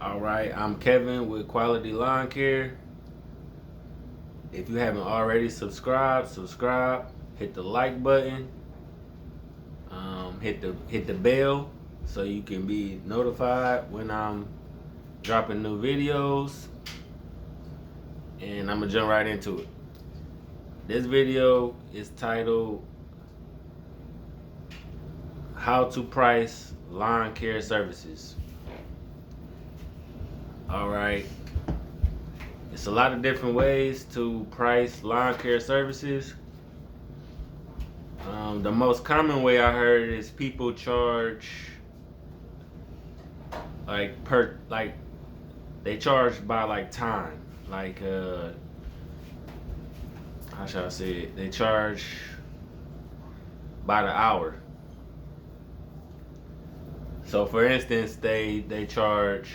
All right, I'm Kevin with Quality Lawn Care. If you haven't already subscribe, hit the like button, hit the bell so you can be notified when I'm dropping new videos. And I'm gonna jump right into it. This video is titled "How to Price Lawn Care Services." All right, it's a lot of different ways to price lawn care services. The most common way I heard is people charge like they charge by like time. Like how should I say it? They charge by the hour. So for instance, they charge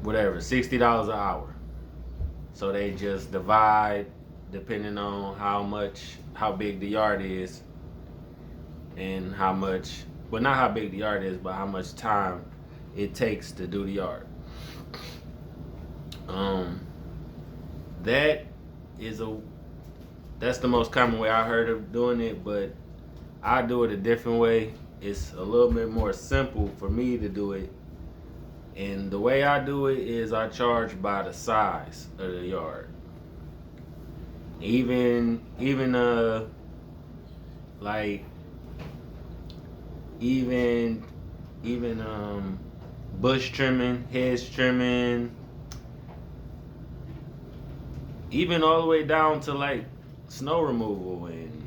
whatever, $60 an hour. So they just divide depending on how big the yard is and how much, well, not how big the yard is, but how much time it takes to do the yard. Um, that is a that's the most common way I heard of doing it, but I do it a different way. It's a little bit more simple for me to do it. And the way I do it is I charge by the size of the yard. Even like even even bush trimming, hedge trimming, even all the way down to like snow removal and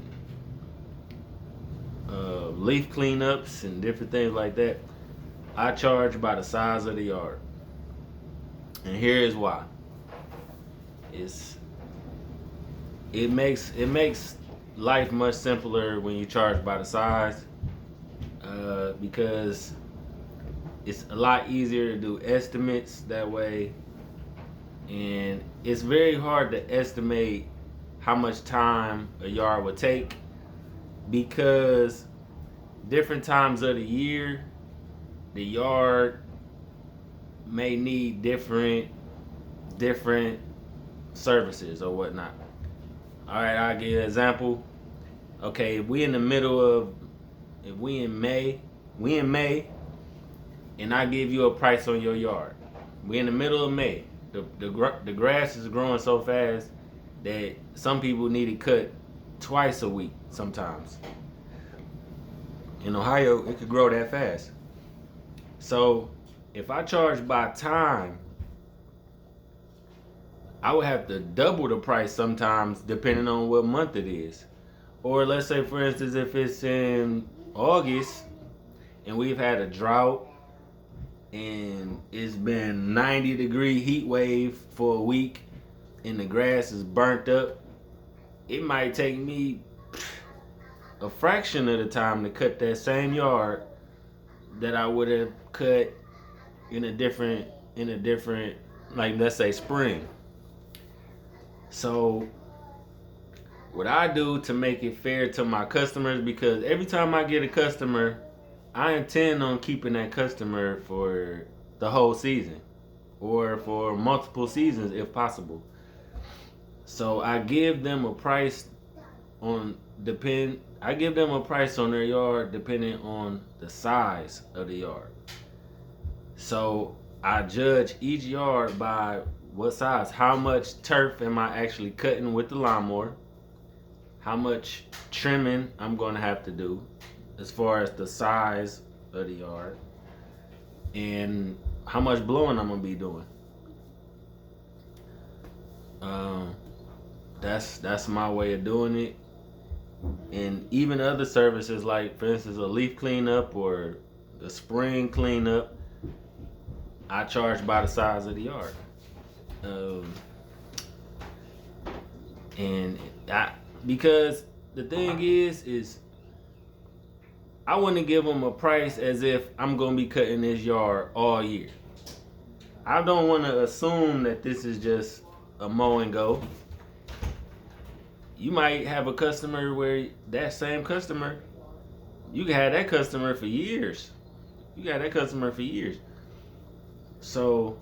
leaf cleanups and different things like that. I charge by the size of the yard, and here is why. It's it makes life much simpler when you charge by the size, because it's a lot easier to do estimates that way, and it's very hard to estimate how much time a yard would take because different times of the year the yard may need different services or whatnot. All right, I'll give you an example. Okay, if we in May, and I give you a price on your yard. We in the middle of May. The grass is growing so fast that some people need it cut twice a week sometimes. In Ohio, it could grow that fast. So if I charge by time, I would have to double the price sometimes depending on what month it is. Or let's say, for instance, if it's in August and we've had a drought and it's been 90-degree heat wave for a week and the grass is burnt up, it might take me a fraction of the time to cut that same yard that I would have cut in a different like, let's say, spring. So what I do to make it fair to my customers, because every time I get a customer, I intend on keeping that customer for the whole season or for multiple seasons if possible. So I give them a price I give them a price on their yard depending on the size of the yard. So I judge each yard by what size, how much turf am I actually cutting with the lawnmower, how much trimming I'm going to have to do as far as the size of the yard, and how much blowing I'm going to be doing. Um, that's my way of doing it. And even other services, like for instance a leaf cleanup or the spring cleanup, I charge by the size of the yard. Um, and I, because the thing is I want to give them a price as if I'm gonna be cutting this yard all year. I don't want to assume that this is just a mow and go. You might have a customer where that same customer, you can have that customer for years. You got that customer for years. So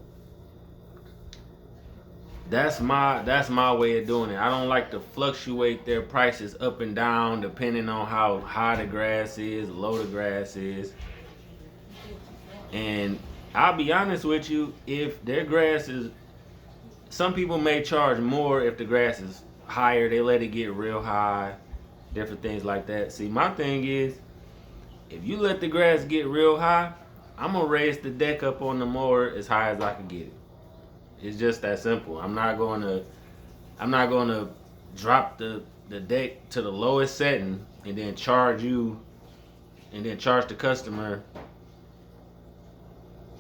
that's my way of doing it. I don't like to fluctuate their prices up and down depending on how high the grass is, low the grass is. And I'll be honest with you, if their grass is, some people may charge more if the grass is higher. They let it get real high, different things like that. See, my thing is, if you let the grass get real high, I'm gonna raise the deck up on the mower as high as I can get it. It's just that simple. I'm not gonna drop the deck to the lowest setting and then charge you and then charge the customer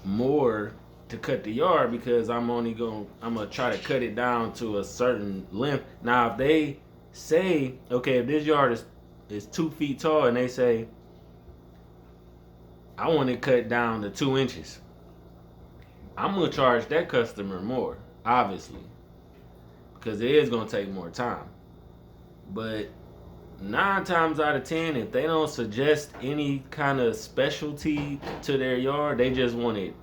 more to cut the yard because I'm gonna try to cut it down to a certain length. Now if they say, okay, if this yard is 2 feet tall and they say I want to cut down to 2 inches, I'm gonna charge that customer more, obviously, because it is gonna take more time. But 9 times out of 10, if they don't suggest any kind of specialty to their yard, they just want it.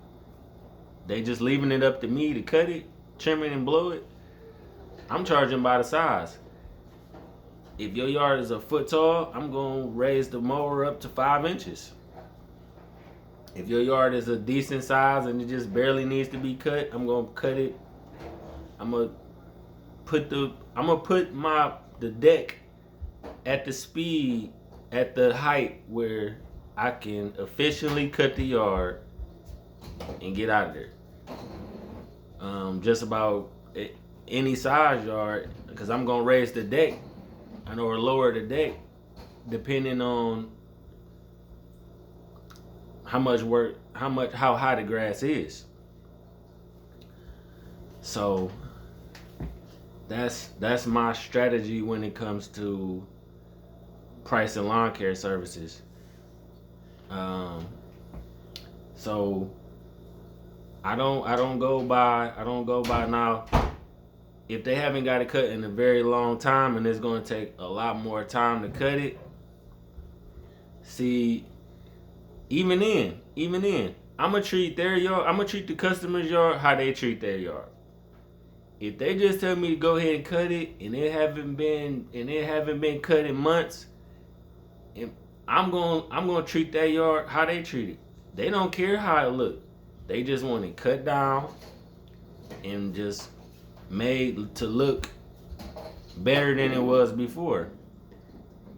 They just leaving it up to me to cut it, trim it, and blow it. I'm charging by the size. If your yard is a foot tall, I'm gonna raise the mower up to 5 inches. If your yard is a decent size and it just barely needs to be cut, I'm gonna cut it. I'm gonna put the deck at the speed, at the height where I can efficiently cut the yard and get out of there. Just about any size yard, because I'm gonna raise the deck, or lower the deck, depending on how high the grass is. So that's my strategy when it comes to pricing lawn care services. So I don't go by now. If they haven't got it cut in a very long time and it's going to take a lot more time to cut it, see, even then, I'm gonna treat their yard. I'm gonna treat the customer's yard how they treat their yard. If they just tell me to go ahead and cut it, and it haven't been cut in months, and I'm gonna treat that yard how they treat it. They don't care how it look. They just want it cut down and just made to look better than it was before.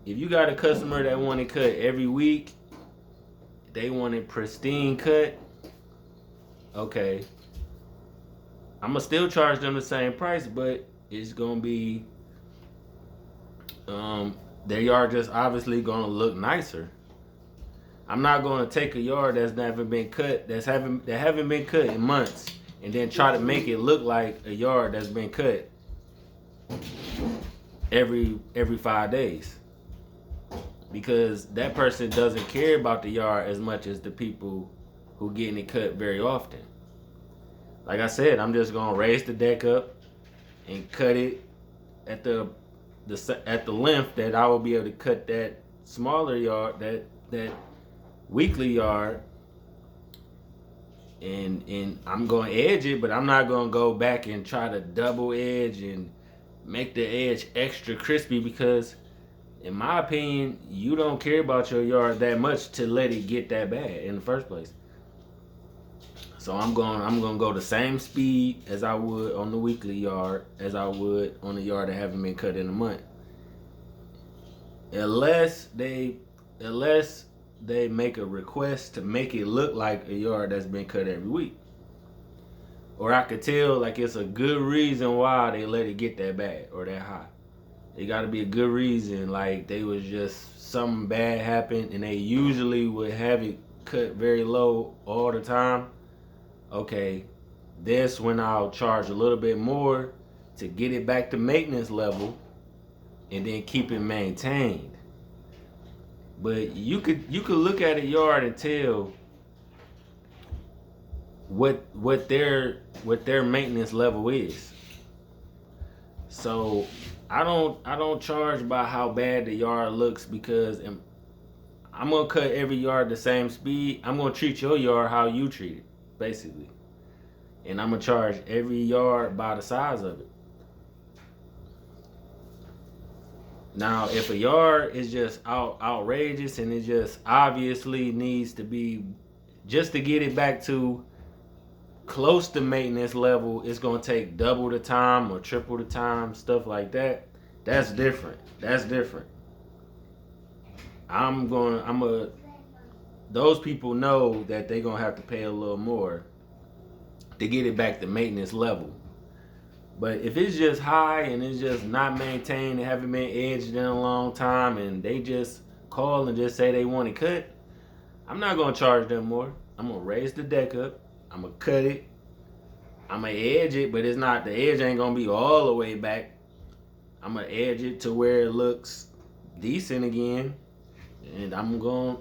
If you got a customer that want it cut every week, they want it pristine cut, okay, I'm gonna still charge them the same price, but it's gonna be their yard just obviously gonna look nicer. I'm not gonna take a yard that's never been cut, that haven't been cut in months, and then try to make it look like a yard that's been cut every 5 days. Because that person doesn't care about the yard as much as the people who getting it cut very often. Like I said, I'm just gonna raise the deck up and cut it at the length that I will be able to cut that smaller yard, that weekly yard, and I'm gonna edge it, but I'm not gonna go back and try to double edge and make the edge extra crispy, because in my opinion, you don't care about your yard that much to let it get that bad in the first place. So I'm gonna go the same speed as I would on the weekly yard as I would on the yard that haven't been cut in a month. Unless they make a request to make it look like a yard that's been cut every week. Or I could tell like it's a good reason why they let it get that bad or that high. It got to be a good reason, like they was just something bad happened and they usually would have it cut very low all the time. Okay, that's when I'll charge a little bit more to get it back to maintenance level and then keep it maintained. But you could look at a yard and tell what their maintenance level is. So I don't charge by how bad the yard looks, because I'm gonna cut every yard the same speed. I'm gonna treat your yard how you treat it, basically. and I'm gonna charge every yard by the size of it. Now, if a yard is just outrageous and it just obviously needs to be, just to get it back to close to maintenance level, it's gonna take double the time or triple the time, stuff like that. That's different. That's different. Those people know that they're gonna have to pay a little more to get it back to maintenance level. But if it's just high and it's just not maintained and haven't been edged in a long time and they just call and just say they want it cut, I'm not gonna charge them more. I'm gonna raise the deck up. I'm gonna cut it. I'm gonna edge it, but it's not, the edge ain't gonna be all the way back. I'm gonna edge it to where it looks decent again, and I'm gonna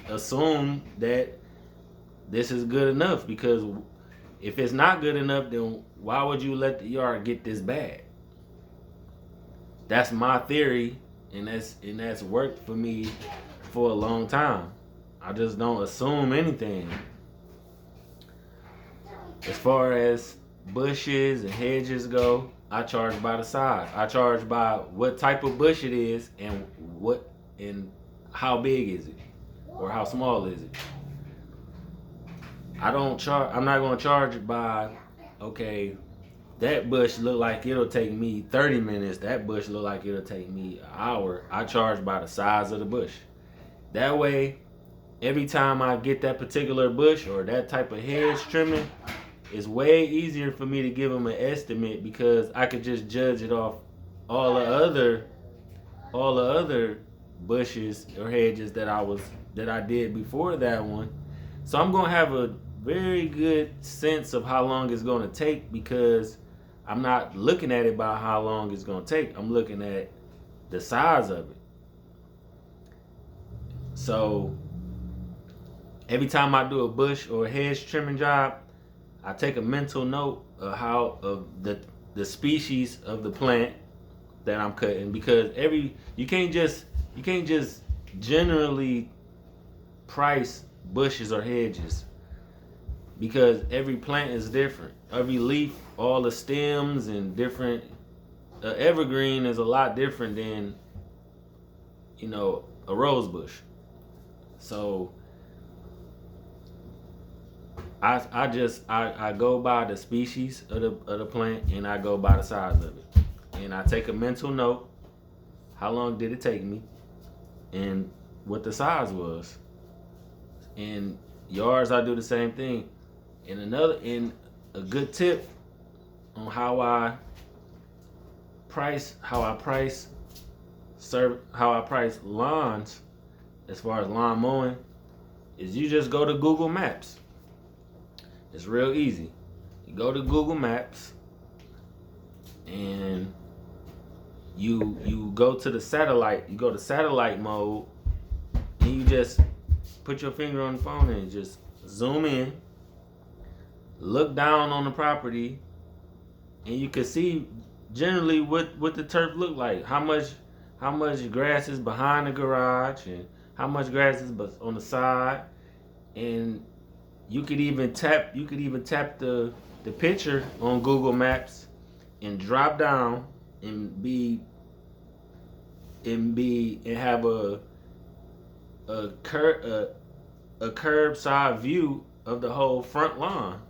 assume that this is good enough, because if it's not good enough, then why would you let the yard get this bad? That's my theory, and that's worked for me for a long time. I just don't assume anything. As far as bushes and hedges go, I charge by the size. I charge by what type of bush it is and how big is it or how small is it. I'm not gonna charge it by, okay, that bush look like it'll take me 30 minutes. That bush look like it'll take me an hour. I charge by the size of the bush. That way, every time I get that particular bush or that type of hedge trimming, it's way easier for me to give them an estimate, because I could just judge it off all the other bushes or hedges that I did before that one. So I'm gonna have a very good sense of how long it's gonna take, because I'm not looking at it by how long it's gonna take. I'm looking at the size of it. So every time I do a bush or a hedge trimming job, I take a mental note of the species of the plant that I'm cutting, because you can't just generally price bushes or hedges, because every plant is different. Every leaf, all the stems and different, evergreen is a lot different than, a rose bush. So I go by the species of the plant, and I go by the size of it, and I take a mental note. How long did it take me, and what the size was. In yards, I do the same thing. And a good tip on how I price lawns, as far as lawn mowing, is you just go to Google Maps. It's real easy. You go to Google Maps and you go to the satellite. You go to satellite mode, and you just put your finger on the phone and just zoom in. Look down on the property, and you can see generally what the turf look like. How much grass is behind the garage, and how much grass is on the side, and you could even tap the picture on Google Maps and drop down and have a curbside view of the whole front lawn.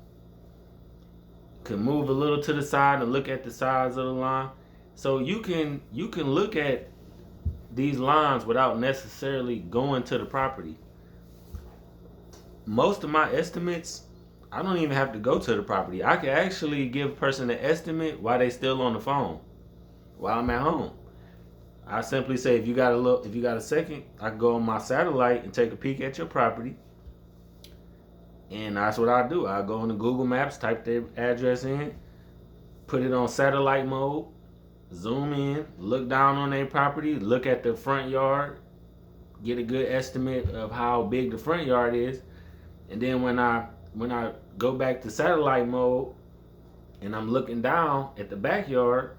Can move a little to the side and look at the sides of the lawn. So you can look at these lawns without necessarily going to the property. Most of my estimates, I don't even have to go to the property. I can actually give a person an estimate while they still on the phone, while I'm at home. I simply say, if you got a second, I can go on my satellite and take a peek at your property. And that's what I do. I go into Google Maps, type their address in, put it on satellite mode, zoom in, look down on their property, look at the front yard, get a good estimate of how big the front yard is. And then when I go back to satellite mode and I'm looking down at the backyard,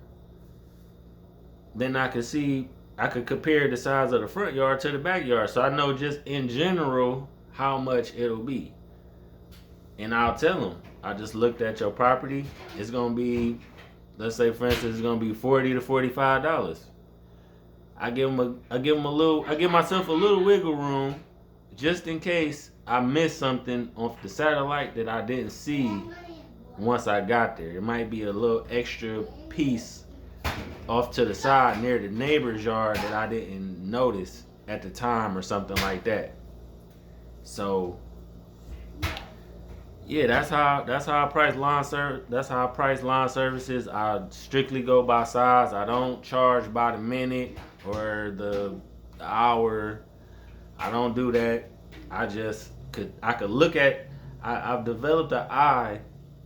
then I could compare the size of the front yard to the backyard. So I know just in general how much it'll be. and I'll tell them, I just looked at your property. It's gonna be, let's say for instance, it's gonna be $40 to $45. I give myself a little wiggle room, just in case I miss something off the satellite that I didn't see once I got there. It might be a little extra piece off to the side near the neighbor's yard that I didn't notice at the time or something like that. So yeah, that's how I price lawn services. I strictly go by size. I don't charge by the minute or the hour. I don't do that. I could look at. I've developed an eye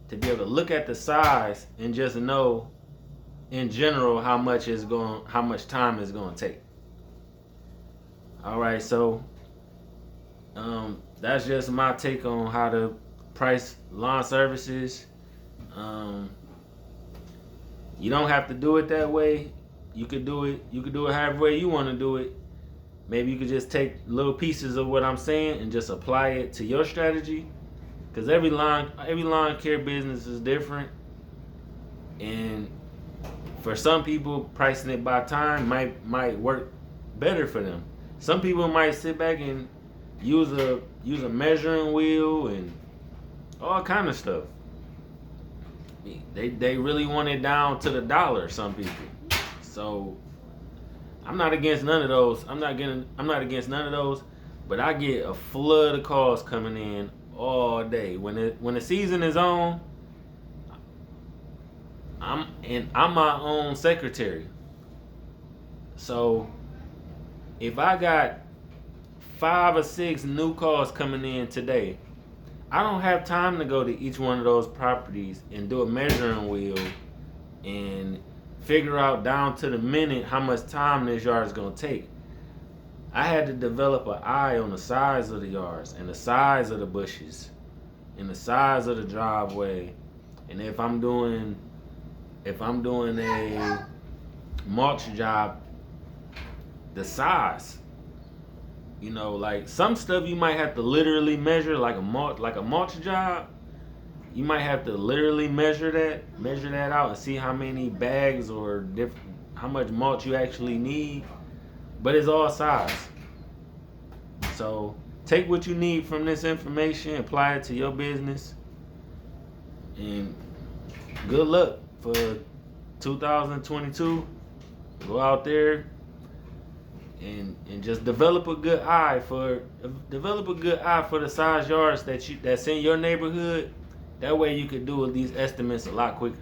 to be able to look at the size and just know in general how much time it's going to take. All right, so that's just my take on how to price lawn services. You don't have to do it that way. You could do it however way you want to do it. Maybe you could just take little pieces of what I'm saying and just apply it to your strategy. Because every lawn care business is different, and for some people, pricing it by time might work better for them. Some people might sit back and use a measuring wheel and all kind of stuff. They really want it down to the dollar. Some people. So I'm not against none of those. I'm not against none of those. But I get a flood of calls coming in all day. When the season is on, I'm my own secretary. So if I got 5 or 6 new calls coming in today, I don't have time to go to each one of those properties and do a measuring wheel and figure out down to the minute how much time this yard is going to take. I had to develop an eye on the size of the yards and the size of the bushes and the size of the driveway. And if I'm doing a mulch job, the size. You know, like some stuff you might have to literally measure, like a mulch job. You might have to literally measure that out and see how many bags or how much mulch you actually need. But it's all size. So take what you need from this information, apply it to your business, and good luck for 2022. Go out there and just develop a good eye for the size yards that's in your neighborhood. That way you could do these estimates a lot quicker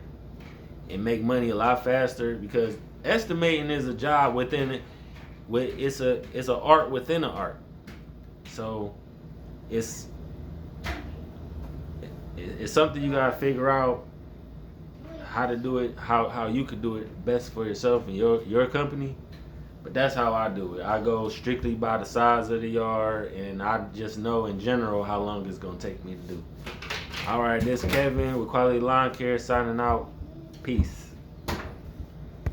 and make money a lot faster, because estimating is a job within it. It's an art within an art. So it's something you gotta figure out how to do it, how you could do it best for yourself and your company. But that's how I do it. I go strictly by the size of the yard, and I just know in general how long it's gonna take me to do. All right, this is Kevin with Quality Lawn Care signing out. Peace.